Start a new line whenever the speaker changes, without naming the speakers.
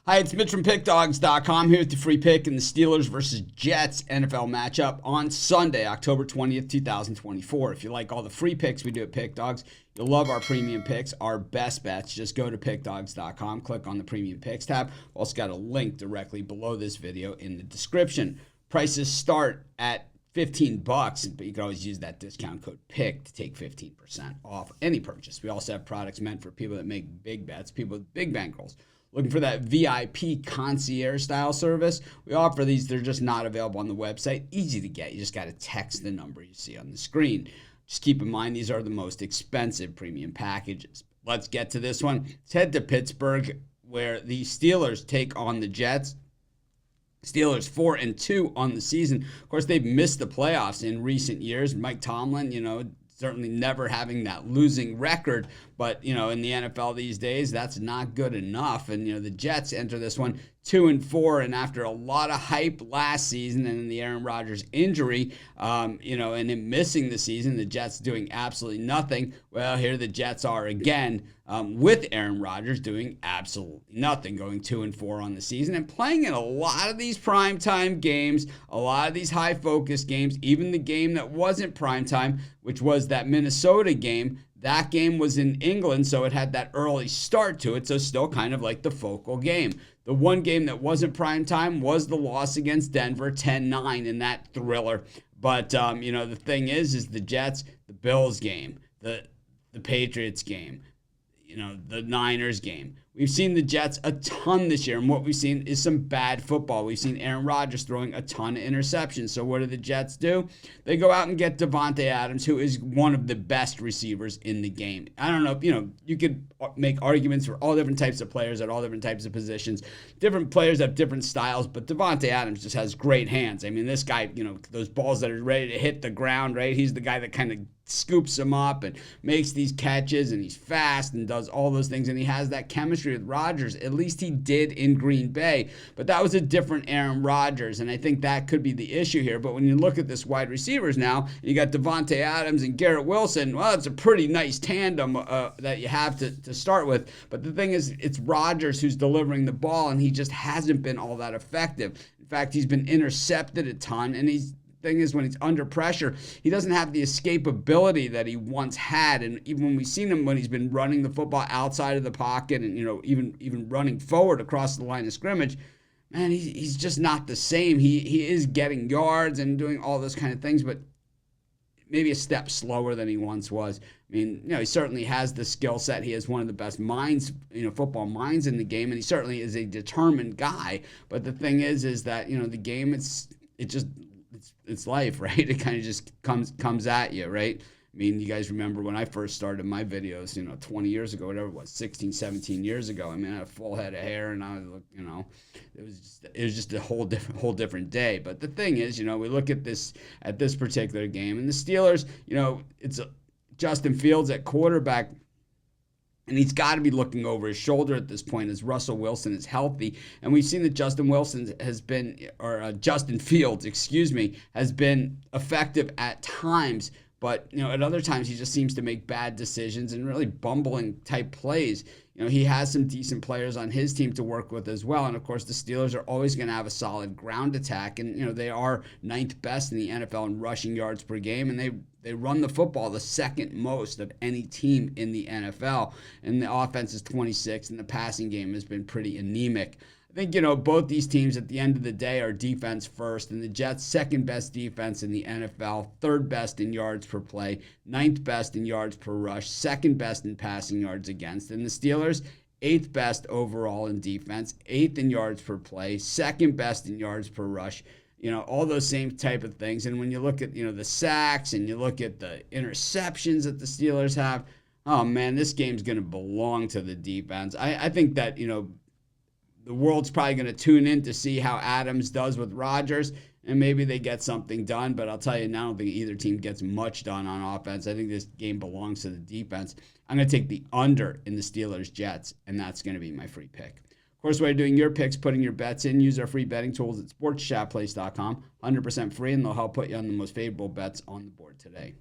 Hi, it's Mitch from Pickdawgz.com here with the free pick in the Steelers versus Jets NFL matchup on Sunday, October 20th, 2024. If you like all the free picks we do at Pickdawgz, you'll love our premium picks, our best bets. Just go to Pickdawgz.com, click on the premium picks tab. Also got a link directly below this video in the description. Prices start at $15, but you can always use that discount code PICK to take 15% off any purchase. We also have products meant for people that make big bets, people with big bankrolls. Looking for that VIP concierge style service? We offer these. They're just not available on the website. Easy to get. You just got to text the number you see on the screen. Just keep in mind, these are the most expensive premium packages. Let's get to this one. Let's head to Pittsburgh, where the Steelers take on the Jets. Steelers 4-2 on the season. Of course, they've missed the playoffs in recent years. Mike Tomlin, certainly never having that losing record. But, in the NFL these days, that's not good enough. And, the Jets enter this one 2-4. And after a lot of hype last season and in the Aaron Rodgers injury, and him missing the season, the Jets doing absolutely nothing. Well, here the Jets are again with Aaron Rodgers doing absolutely nothing, going 2-4 on the season and playing in a lot of these primetime games, a lot of these high-focus games, even the game that wasn't primetime, which was that Minnesota game. That game was in England, so it had that early start to it, so still kind of like the focal game. The one game that wasn't primetime was the loss against Denver, 10-9 in that thriller. But, the thing is the Jets, the Bills game, the Patriots game, the Niners game. We've seen the Jets a ton this year, and what we've seen is some bad football. We've seen Aaron Rodgers throwing a ton of interceptions. So what do the Jets do? They go out and get Davante Adams, who is one of the best receivers in the game. I don't know, you could make arguments for all different types of players at all different types of positions. Different players have different styles, but Davante Adams just has great hands. I mean, this guy, those balls that are ready to hit the ground, right? He's the guy that kind of scoops them up and makes these catches, and he's fast and does all those things, and he has that chemistry with Rodgers. At least he did in Green Bay, but that was a different Aaron Rodgers, and I think that could be the issue here. But when you look at this wide receivers now, you got Davante Adams and Garrett Wilson. Well, it's a pretty nice tandem that you have to start with, but the thing is, it's Rodgers who's delivering the ball, and he just hasn't been all that effective. In fact, he's been intercepted a ton, and thing is, when he's under pressure, he doesn't have the escapability that he once had. And even when we've seen him when he's been running the football outside of the pocket and even running forward across the line of scrimmage, man, he's just not the same. He is getting yards and doing all those kind of things, but maybe a step slower than he once was. I mean, he certainly has the skill set. He has one of the best minds, football minds in the game, and he certainly is a determined guy. But the thing is that the game, it's life, right? It kind of just comes at you, right? I mean, you guys remember when I first started my videos, 20 years ago, whatever it was, 16, 17 years ago. I mean, I had a full head of hair, and I was, it was just a whole different day. But the thing is, we look at this particular game, and the Steelers, it's Justin Fields at quarterback. And he's got to be looking over his shoulder at this point as Russell Wilson is healthy. And we've seen that Justin Fields, has been effective at times. But, at other times he just seems to make bad decisions and really bumbling type plays. He has some decent players on his team to work with as well. And, of course, the Steelers are always going to have a solid ground attack. And, they are ninth best in the NFL in rushing yards per game. And they run the football the second most of any team in the NFL. And the offense is 26th, and the passing game has been pretty anemic. I think, both these teams at the end of the day are defense first, and the Jets second best defense in the NFL, third best in yards per play, ninth best in yards per rush, second best in passing yards against, and the Steelers eighth best overall in defense, eighth in yards per play, second best in yards per rush, all those same type of things. And when you look at, the sacks and you look at the interceptions that the Steelers have, oh man, this game's going to belong to the defense. I think that, the world's probably going to tune in to see how Adams does with Rodgers, and maybe they get something done. But I'll tell you now, I don't think either team gets much done on offense. I think this game belongs to the defense. I'm going to take the under in the Steelers-Jets, and that's going to be my free pick. Of course, while you're doing your picks, putting your bets in, use our free betting tools at sportschatplace.com. 100% free, and they'll help put you on the most favorable bets on the board today.